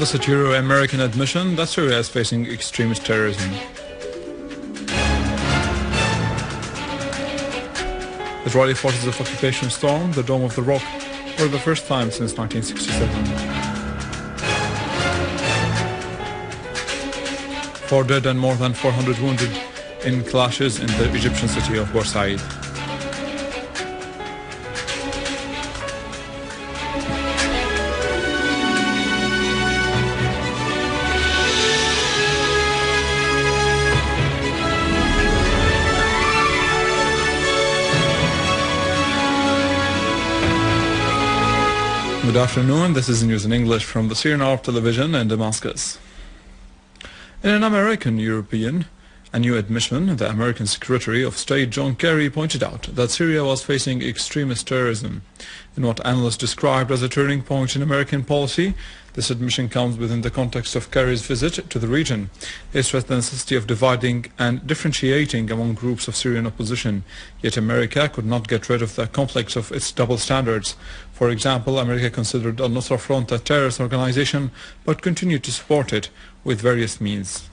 implicit Euro-American admission that Syria is facing extremist terrorism. Israeli forces of occupation stormed the Dome of the Rock for the first time since 1967. 4 dead and more than 400 wounded in clashes in the Egyptian city of Bursaid. Good afternoon, this is news in English from the Syrian Arab television in Damascus. In an American-European, a new admission, the American Secretary of State John Kerry pointed out that Syria was facing extremist terrorism. In what analysts described as a turning point in American policy, this admission comes within the context of Kerry's visit to the region. He stressed the necessity of dividing and differentiating among groups of Syrian opposition, yet America could not get rid of the complex of its double standards. For example, America considered al-Nusra Front a terrorist organization, but continued to support it with various means.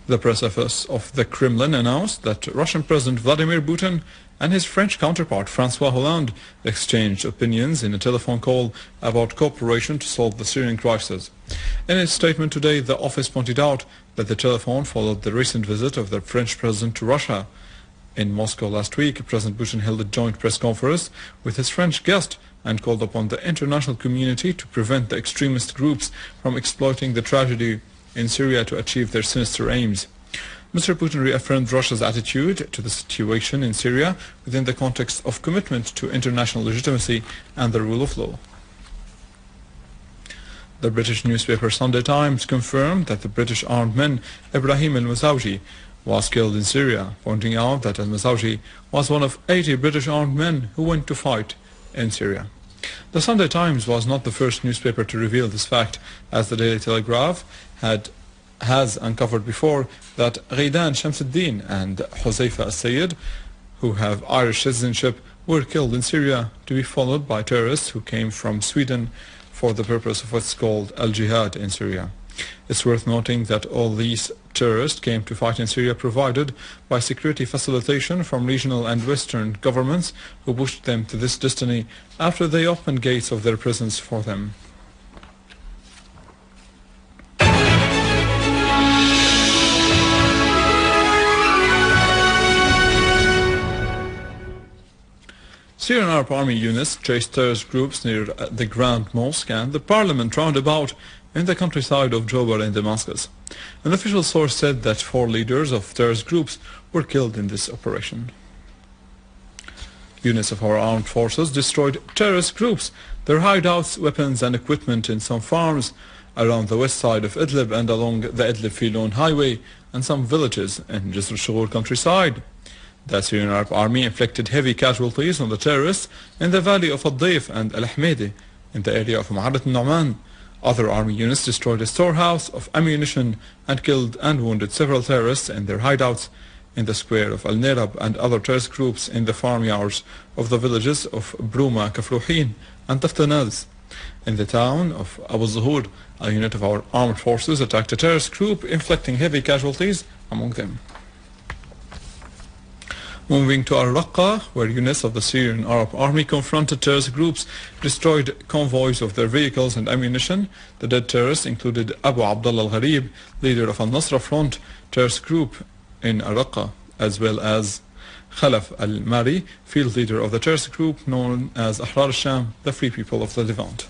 The press office of the Kremlin announced that Russian President Vladimir Putin and his French counterpart François Hollande exchanged opinions in a telephone call about cooperation to solve the Syrian crisis. In its statement today, the office pointed out that the telephone followed the recent visit of the French president to Russia. In Moscow last week, President Putin held a joint press conference with his French guest and called upon the international community to prevent the extremist groups from exploiting the tragedy in Syria to achieve their sinister aims. Mr. Putin reaffirmed Russia's attitude to the situation in Syria within the context of commitment to international legitimacy and the rule of law. The British newspaper Sunday Times confirmed that the British armed man Ibrahim al-Muzawji was killed in Syria, pointing out that al-Muzawji was one of 80 British armed men who went to fight in Syria. The Sunday Times was not the first newspaper to reveal this fact, as the Daily Telegraph has uncovered before that Ghaidan Shamsuddin and Huzaifa al-Sayyid, who have Irish citizenship, were killed in Syria, to be followed by terrorists who came from Sweden for the purpose of what's called al-Jihad in Syria. It's worth noting that all these terrorists came to fight in Syria provided by security facilitation from regional and Western governments who pushed them to this destiny after they opened gates of their prisons for them. Syrian Arab Army units chased terrorist groups near the Grand Mosque and the Parliament roundabout in the countryside of Jobar in Damascus. An official source said that 4 leaders of terrorist groups were killed in this operation. Units of our armed forces destroyed terrorist groups, their hideouts, weapons and equipment in some farms around the west side of Idlib and along the Idlib-Filon highway and some villages in Jisr al-Shughur countryside. The Syrian Arab Army inflicted heavy casualties on the terrorists in the valley of Al-Dayf and Al-Ahmadi in the area of Ma'arat al-Nu'man. Other army units destroyed a storehouse of ammunition and killed and wounded several terrorists in their hideouts in the square of Al-Nerab and other terrorist groups in the farmyards of the villages of Bruma, Kafruhin and Taftanaz. In the town of Abu Zuhur, a unit of our armed forces attacked a terrorist group, inflicting heavy casualties among them. Moving to Al-Raqqa, where units of the Syrian Arab Army confronted terrorist groups, destroyed convoys of their vehicles and ammunition. The dead terrorists included Abu Abdullah al-Gharib, leader of al-Nusra Front terrorist group in Al-Raqqa, as well as Khalaf al-Mari, field leader of the terrorist group known as Ahrar al-Sham, the Free People of the Levant.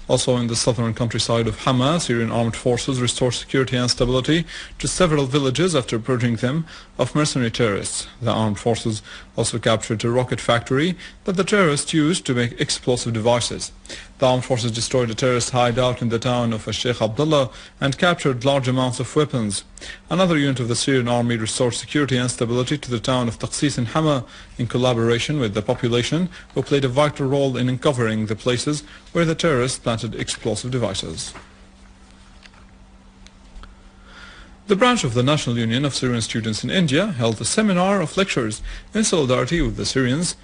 Also in the southern countryside of Hama, Syrian armed forces restored security and stability to several villages after purging them of mercenary terrorists. The armed forces also captured a rocket factory that the terrorists used to make explosive devices. The armed forces destroyed a terrorist hideout in the town of Sheikh Abdullah and captured large amounts of weapons. Another unit of the Syrian army restored security and stability to the town of Taqsis in Hama in collaboration with the population, who played a vital role in uncovering the places where the terrorists planted explosive devices. The branch of the National Union of Syrian Students in India held a seminar of lectures in solidarity with the Syrians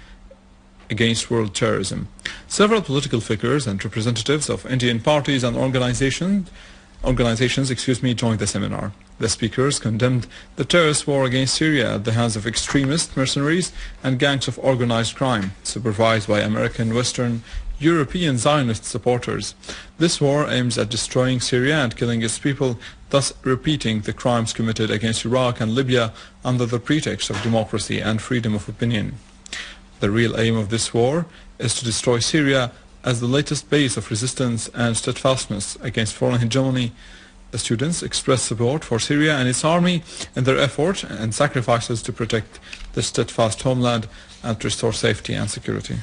against world terrorism. Several political figures and representatives of Indian parties and organizations joined the seminar. The speakers condemned the terrorist war against Syria at the hands of extremist mercenaries and gangs of organized crime, supervised by American, Western, European Zionist supporters. This war aims at destroying Syria and killing its people, thus repeating the crimes committed against Iraq and Libya under the pretext of democracy and freedom of opinion. The real aim of this war is to destroy Syria as the latest base of resistance and steadfastness against foreign hegemony. The students expressed support for Syria and its army in their effort and sacrifices to protect the steadfast homeland and to restore safety and security.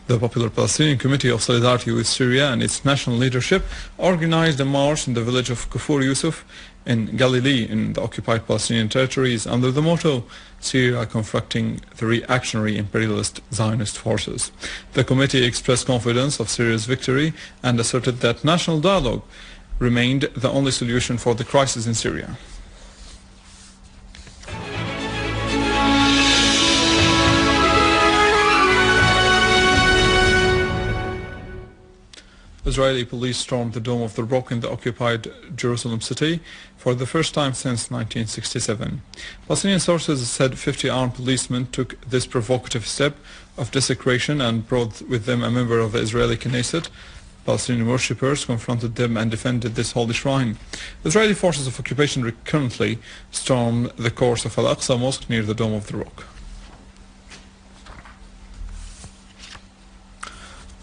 The Popular Palestinian Committee of Solidarity with Syria and its national leadership organized a march in the village of Kufur Yusuf in Galilee in the occupied Palestinian territories under the motto, Syria confronting the reactionary imperialist Zionist forces. The committee expressed confidence of Syria's victory and asserted that national dialogue remained the only solution for the crisis in Syria. Israeli police stormed the Dome of the Rock in the occupied Jerusalem city for the first time since 1967. Palestinian sources said 50 armed policemen took this provocative step of desecration and brought with them a member of the Israeli Knesset. Palestinian worshippers confronted them and defended this holy shrine. Israeli forces of occupation recurrently stormed the course of Al-Aqsa Mosque near the Dome of the Rock.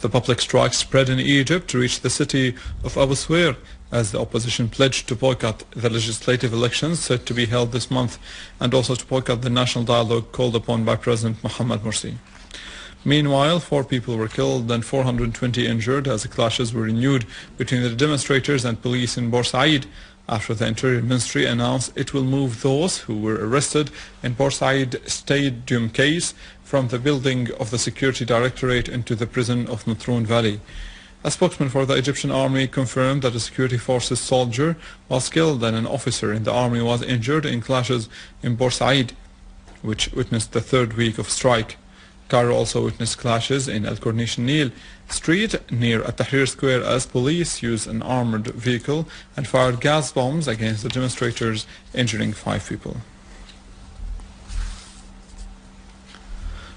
The public strike spread in Egypt to reach the city of Abu Sweir as the opposition pledged to boycott the legislative elections set to be held this month and also to boycott the national dialogue called upon by President Mohamed Morsi. Meanwhile, 4 people were killed and 420 injured as the clashes were renewed between the demonstrators and police in Port Said after the Interior Ministry announced it will move those who were arrested in Port Said Stadium case from the building of the Security Directorate into the prison of Natroun Valley. A spokesman for the Egyptian army confirmed that a security forces soldier was killed and an officer in the army was injured in clashes in Port Said, which witnessed the 3rd week of strike. Cairo also witnessed clashes in El Corniche Nil Street near At-Tahrir Square as police used an armored vehicle and fired gas bombs against the demonstrators, injuring 5 people.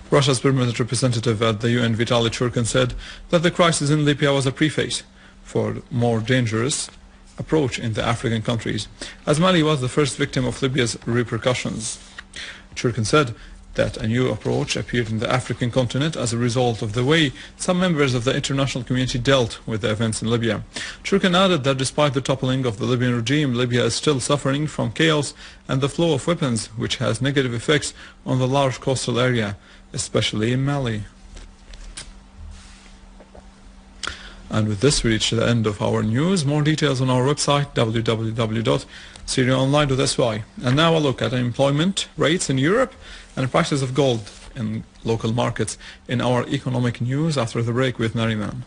Russia's permanent representative at the UN, Vitaly Churkin, said that the crisis in Libya was a preface for a more dangerous approach in the African countries, as Mali was the first victim of Libya's repercussions. Churkin said that a new approach appeared in the African continent as a result of the way some members of the international community dealt with the events in Libya. Churkin added that despite the toppling of the Libyan regime, Libya is still suffering from chaos and the flow of weapons, which has negative effects on the large coastal area, especially in Mali. And with this we reach the end of our news. More details on our website www.SyriaOnline.sy. And now a look at employment rates in Europe and prices of gold in local markets in our economic news after the break with Nariman.